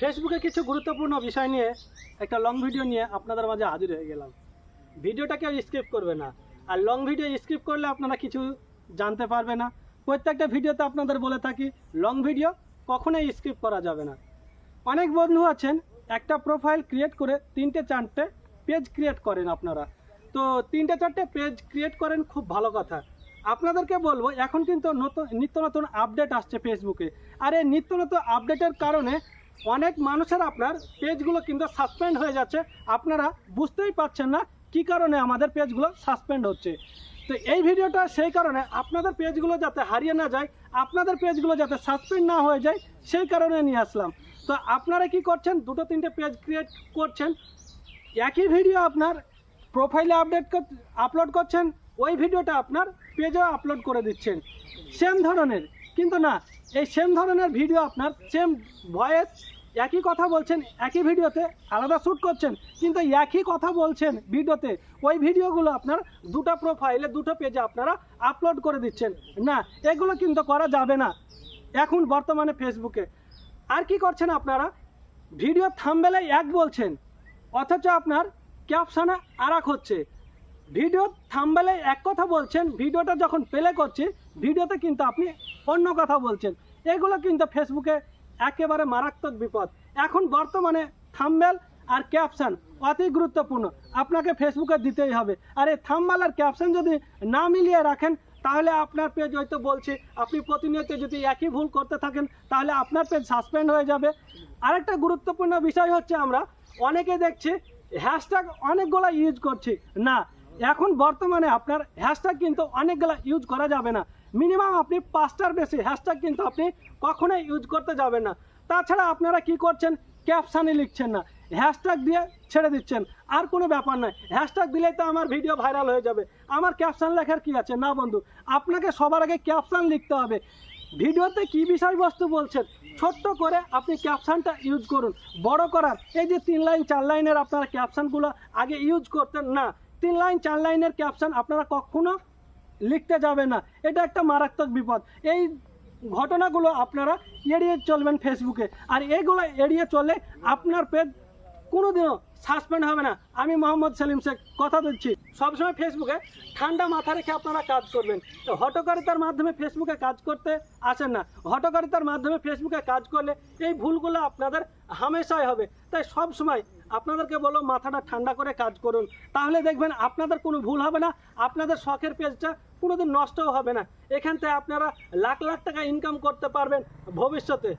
ফেসবুকে কিছু গুরুত্বপূর্ণ বিষয় নিয়ে একটা লং ভিডিও নিয়ে আপনাদের মাঝে হাজির হয়ে গেলাম। ভিডিওটা কেউ স্কিপ করবে না, আর লং ভিডিও স্কিপ করলে আপনারা কিছু জানতে পারবে না। প্রত্যেকটা ভিডিওতে আপনাদের বলে থাকি লং ভিডিও কখনোই স্কিপ করা যাবে না। অনেক বন্ধু আছেন একটা প্রোফাইল ক্রিয়েট করে 3-4টে পেজ ক্রিয়েট করেন আপনারা, তো 3-4টে পেজ ক্রিয়েট করেন, খুব ভালো কথা। আপনাদেরকে বলবো এখন কিন্তু নিত্য নতুন আপডেট আসছে ফেসবুকে, আর এই নিত্য নতুন আপডেটের কারণে অনেক মানুষের আপনার পেজগুলো কিন্তু সাসপেন্ড হয়ে যাচ্ছে। আপনারা বুঝতেই পারছেন না কী কারণে আমাদের পেজগুলো সাসপেন্ড হচ্ছে। তো এই ভিডিওটা সেই কারণে আপনাদের পেজগুলো যাতে হারিয়ে না যায়, আপনাদের পেজগুলো যাতে সাসপেন্ড না হয়ে যায়, সেই কারণে নিয়ে আসলাম। তো আপনারা কি করছেন, 2-3টে পেজ ক্রিয়েট করছেন, একই ভিডিও আপনার প্রোফাইলে আপলোড করছেন, ওই ভিডিওটা আপনার পেজেও আপলোড করে দিচ্ছেন সেম ধরনের। কিন্তু না, এই সেম ধরনের ভিডিও আপনার সেম ভয়েস, একই কথা বলছেন, একই ভিডিওতে আলাদা শ্যুট করছেন, কিন্তু একই কথা বলছেন ভিডিওতে, ওই ভিডিওগুলো আপনার দুটো প্রোফাইলে দুটো পেজে আপনারা আপলোড করে দিচ্ছেন। না, এগুলো কিন্তু করা যাবে না এখন বর্তমানে ফেসবুকে। আর কি করছেন আপনারা, ভিডিও থাম্বনেলে এক বলছেন অথচ আপনার ক্যাপশনে আর এক হচ্ছে। ভিডিও থাম্বনেলে এক কথা বলছেন, ভিডিওটা যখন প্লে করছে ভিডিওতে কিন্তু আপনি অন্য কথা বলছেন। এগুলো কিন্তু ফেসবুকে একেবারে মারাত্মক বিপদ। এখন বর্তমানে থাম্বনেল আর ক্যাপশন অতি গুরুত্বপূর্ণ, আপনাকে ফেসবুকে দিতেই হবে। আর এই থাম্বনেল আর ক্যাপশন যদি না মিলিয়ে রাখেন তাহলে আপনার পেজ, হয়তো বলছি, আপনি প্রতিনিয়ত যদি একই ভুল করতে থাকেন তাহলে আপনার পেজ সাসপেন্ড হয়ে যাবে। আরেকটা গুরুত্বপূর্ণ বিষয় হচ্ছে, আমরা অনেকে দেখছি হ্যাশট্যাগ অনেকগুলো ইউজ করছি। না, এখন বর্তমানে আপনার হ্যাশট্যাগ কিন্তু অনেকগুলো ইউজ করা যাবে না। মিনিমাম আপনি 5টার বেশি হ্যাশট্যাগ কিন্তু আপনি কখনোই ইউজ করতে যাবেন না। তাছাড়া আপনারা কি করছেন, ক্যাপশানে লিখছেন না, হ্যাশট্যাগ দিয়ে ছেড়ে দিচ্ছেন। আর কোনো ব্যাপার নয়, হ্যাশট্যাগ দিলেই তো আমার ভিডিও ভাইরাল হয়ে যাবে, আমার ক্যাপশান লেখার কি আছে? না বন্ধু, আপনাকে সবার আগে ক্যাপশান লিখতে হবে। ভিডিওতে কি বিষয়বস্তু বলছেন ছোট্ট করে আপনি ক্যাপশানটা ইউজ করুন। বড় করার এই যে 3 লাইন 4 লাইনের আপনারা ক্যাপশানগুলো আগে ইউজ করতেন না, 3 লাইন 4 লাইনের ক্যাপশান আপনারা কখনো লিখতে যাবেন না, এটা একটা মারাত্মক বিপদ। এই ঘটনাগুলো আপনারা এড়িয়ে চলবেন ফেসবুকে, আর এইগুলো এড়িয়ে চললে আপনার পেজ কোনোদিনও সাসপেন্ড হবে না। আমি মোহাম্মদ সেলিম শেখ কথা দিচ্ছি। সবসময় ফেসবুকে ঠান্ডা মাথা রেখে আপনারা কাজ করবেন। তো হঠকারিতার মাধ্যমে ফেসবুকে কাজ করতে আসেন না, হঠকারিতার মাধ্যমে ফেসবুকে কাজ করলে এই ভুলগুলো আপনাদের হামেশাই হবে। তাই সব সময় আপনাদেরকে বলো, মাথাটা ঠান্ডা করে কাজ করুন, তাহলে দেখবেন আপনাদের কোনো ভুল হবে না, আপনাদের শখের পেজটা কোনোদিন নষ্টও হবে না। এখান থেকে আপনারা লাখ লাখ টাকা ইনকাম করতে পারবেন ভবিষ্যতে।